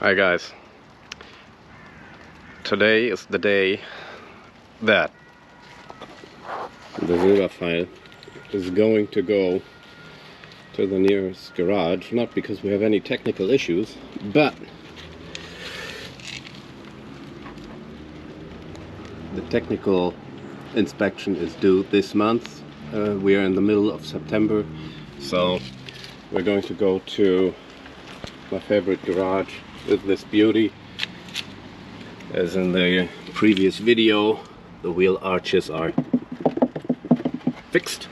Hi guys, today is the day that the Silver file is going to go to the nearest garage, not because we have any technical issues, but the technical inspection is due this month. We are in the middle of September, so we're going to go to my favorite garage with this beauty. As in the previous video, the wheel arches are fixed.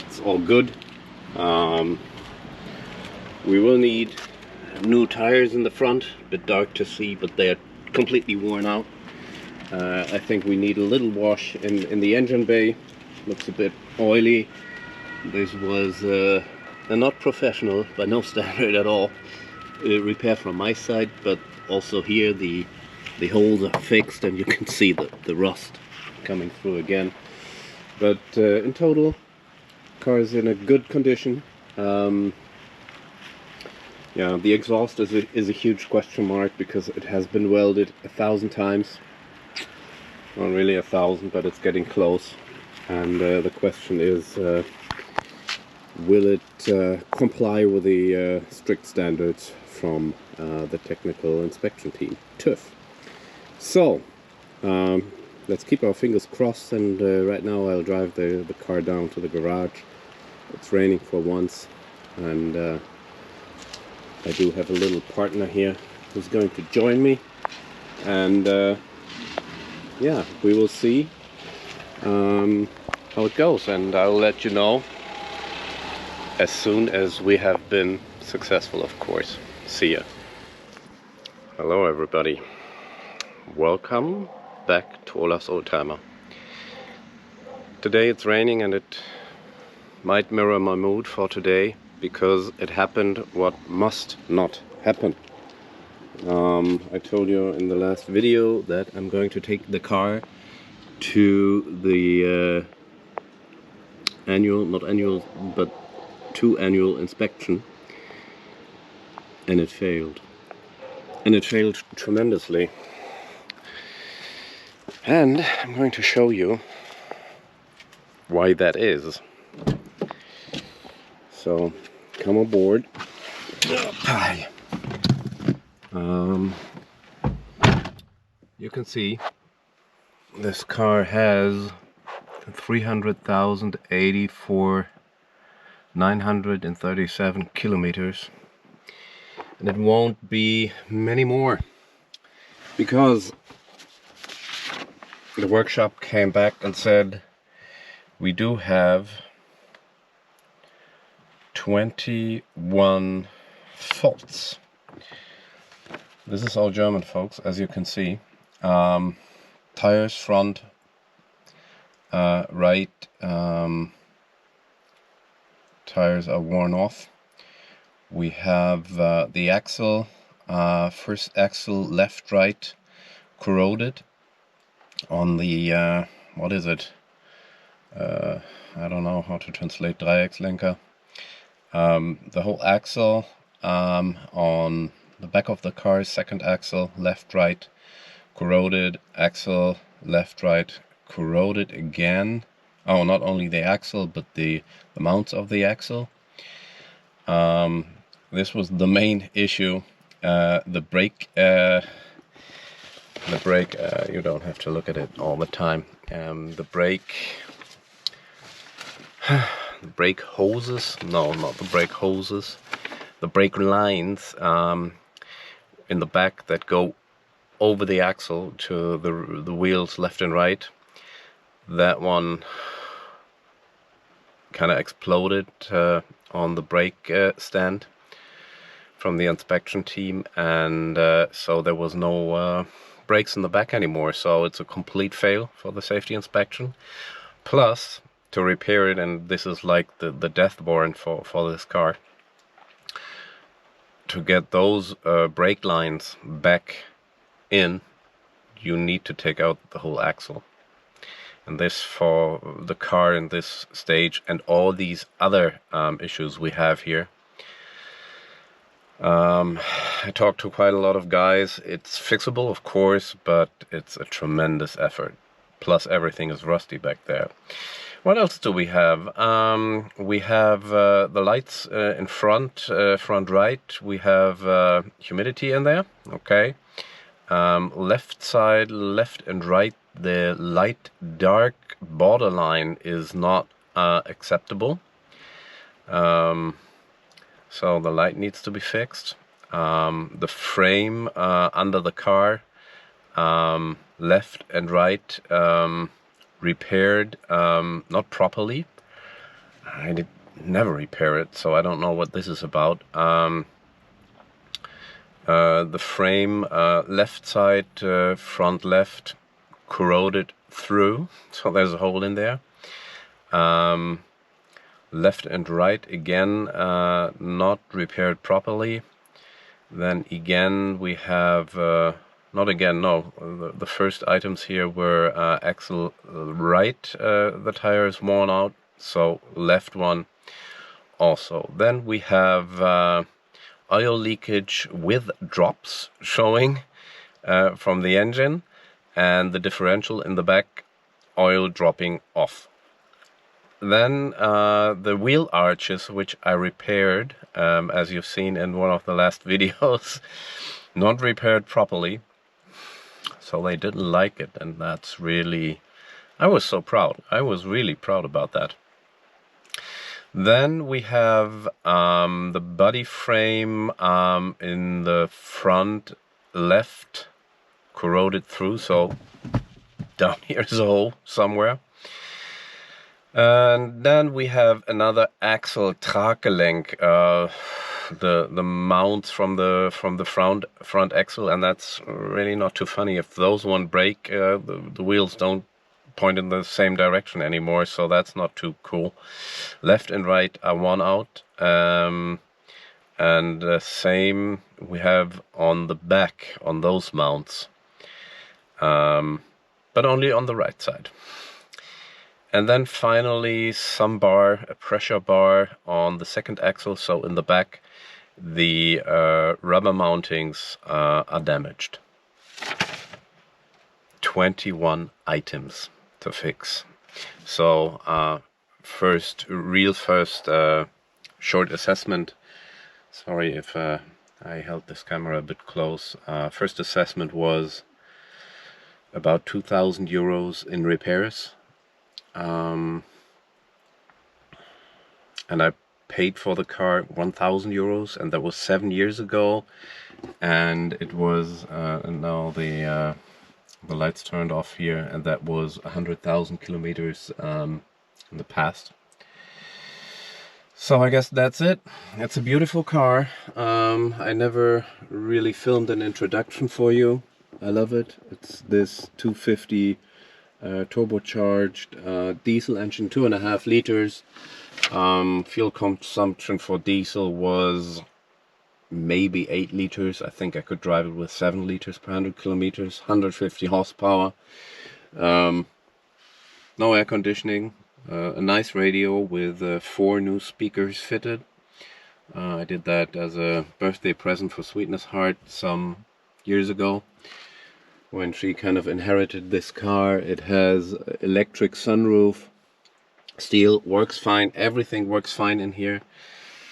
It's all good. We will need new tires in the front. A bit dark to see, but they're completely worn out. I think we need a little wash in the engine bay. Looks a bit oily. This was a not professional, by no standard at all, repair from my side, but also here the holes are fixed and you can see the rust coming through again. But in total, car is in a good condition. Yeah, the exhaust is a huge question mark because it has been welded 1,000 times. Not really 1,000, but it's getting close. And the question is, will it comply with the strict standards from the technical inspection team, TÜV. So let's keep our fingers crossed, and right now I'll drive the car down to the garage. It's raining for once, and I do have a little partner here who's going to join me, and yeah, we will see how it goes, and I'll let you know as soon as we have been successful, of course. See ya. Hello everybody. Welcome back to Olaf's Oldtimer. Today it's raining and it might mirror my mood for today because it happened what must not happen. I told you in the last video that I'm going to take the car to the annual inspection, and it failed. And it failed tremendously. And I'm going to show you why that is. So come aboard. Hi. You can see this car has 300,084,937 kilometers, and it won't be many more because the workshop came back and said we do have 21 faults. This is all German, folks, as you can see. Tires front, right tires are worn off. We have the axle, first axle left right corroded on the what is it? I don't know how to translate Dreieckslenker. The whole axle on the back of the car, second axle left right corroded, axle left right corroded again. Oh, not only the axle but the mounts of the axle. This was the main issue. The brake, you don't have to look at it all the time. The brake hoses, no, not the brake hoses, the brake lines in the back that go over the axle to the wheels left and right. That one kind of exploded on the brake stand from the inspection team, and so there was no brakes in the back anymore, so it's a complete fail for the safety inspection. Plus, to repair it, and this is like the death warrant for this car, to get those brake lines back in, you need to take out the whole axle. And this, for the car in this stage and all these other issues we have here, I talked to quite a lot of guys. It's fixable, of course, but it's a tremendous effort. Plus everything is rusty back there. What else do we have? We have the lights in front right. We have humidity in there, okay. Left side, left and right, the light dark borderline is not acceptable. So the light needs to be fixed. The frame under the car, left and right, repaired, not properly. I did never repair it, so I don't know what this is about. The frame, left side, front left, corroded through, so there's a hole in there. Left and right again, not repaired properly. Then again we have, not again, no, the first items here were axle right, the tire is worn out, so left one also. Then we have oil leakage with drops showing from the engine, and the differential in the back, oil dropping off. Then the wheel arches, which I repaired, as you've seen in one of the last videos, not repaired properly, so they didn't like it, and that's really, I was so proud. I was really proud about that. Then we have the body frame in the front left, corroded through, so down here is a hole somewhere. And then we have another axle Traggelenk, the mounts from the front axle, and that's really not too funny. If those one break, the wheels don't point in the same direction anymore, so that's not too cool. Left and right are worn out, and the same we have on the back on those mounts, but only on the right side. And then finally some bar, a pressure bar on the second axle, so in the back the rubber mountings are damaged. 21 items to fix. So first short assessment. Sorry if I held this camera a bit close. First assessment was about 2,000 euros in repairs. And I paid for the car 1,000 euros, and that was 7 years ago, and it was and now the lights turned off here, and that was 100,000 kilometers in the past. So I guess that's it. It's a beautiful car. I never really filmed an introduction for you. I love it. It's this 250 turbocharged diesel engine, 2.5 liters. Fuel consumption for diesel was maybe 8 liters. I think I could drive it with 7 liters per 100 kilometers, 150 horsepower. No air conditioning, a nice radio with 4 new speakers fitted. I did that as a birthday present for Sweetness Heart some years ago, when she kind of inherited this car. It has electric sunroof, steel, works fine, everything works fine in here.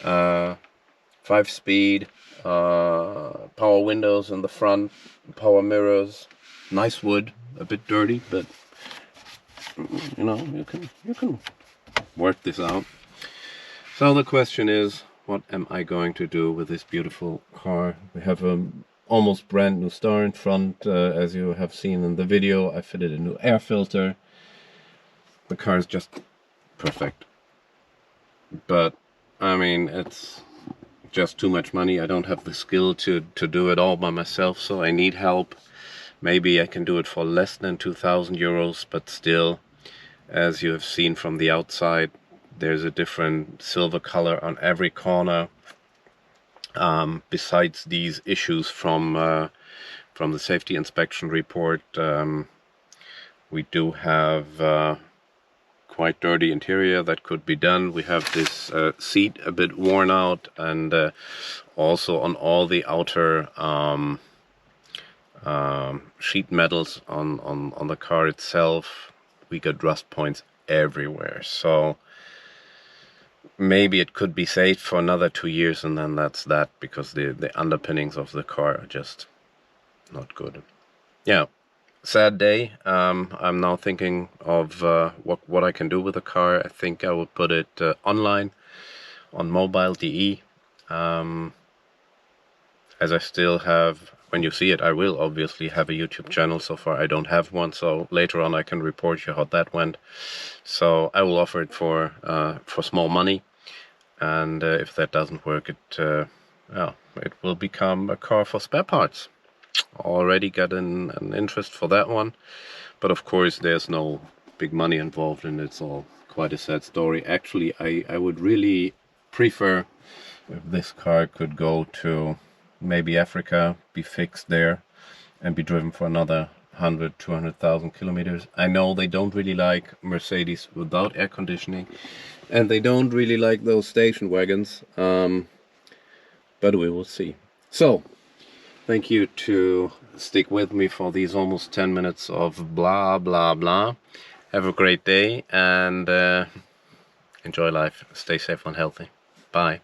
5-speed, power windows in the front, power mirrors, nice wood, a bit dirty, but you know, you can work this out. So the question is, what am I going to do with this beautiful car? We have a almost brand new star in front, as you have seen in the video. I fitted a new air filter. The car is just perfect, but I mean, it's just too much money. I don't have the skill to do it all by myself, so I need help. Maybe I can do it for less than 2,000 euros, but still, as you have seen from the outside, there's a different silver color on every corner. Besides these issues from the safety inspection report, we do have quite dirty interior that could be done. We have this seat a bit worn out, and also on all the outer sheet metals on the car itself, we got rust points everywhere. So maybe it could be saved for another 2 years, and then that's that, because the underpinnings of the car are just not good. Yeah, sad day. I'm now thinking of what I can do with the car. I think I would put it online on mobile.de. As I still have, when you see it, I will obviously have a YouTube channel. So far I don't have one, so later on I can report you how that went. So I will offer it for small money, and if that doesn't work, it will become a car for spare parts. Already got an interest for that one, but of course there's no big money involved, and it's all quite a sad story. Actually, I would really prefer if this car could go to maybe Africa, be fixed there, and be driven for another 100-200,000 kilometers. I know they don't really like Mercedes without air conditioning, and they don't really like those station wagons, but we will see. So thank you to stick with me for these almost 10 minutes of blah blah blah. Have a great day, and enjoy life. Stay safe and healthy. Bye.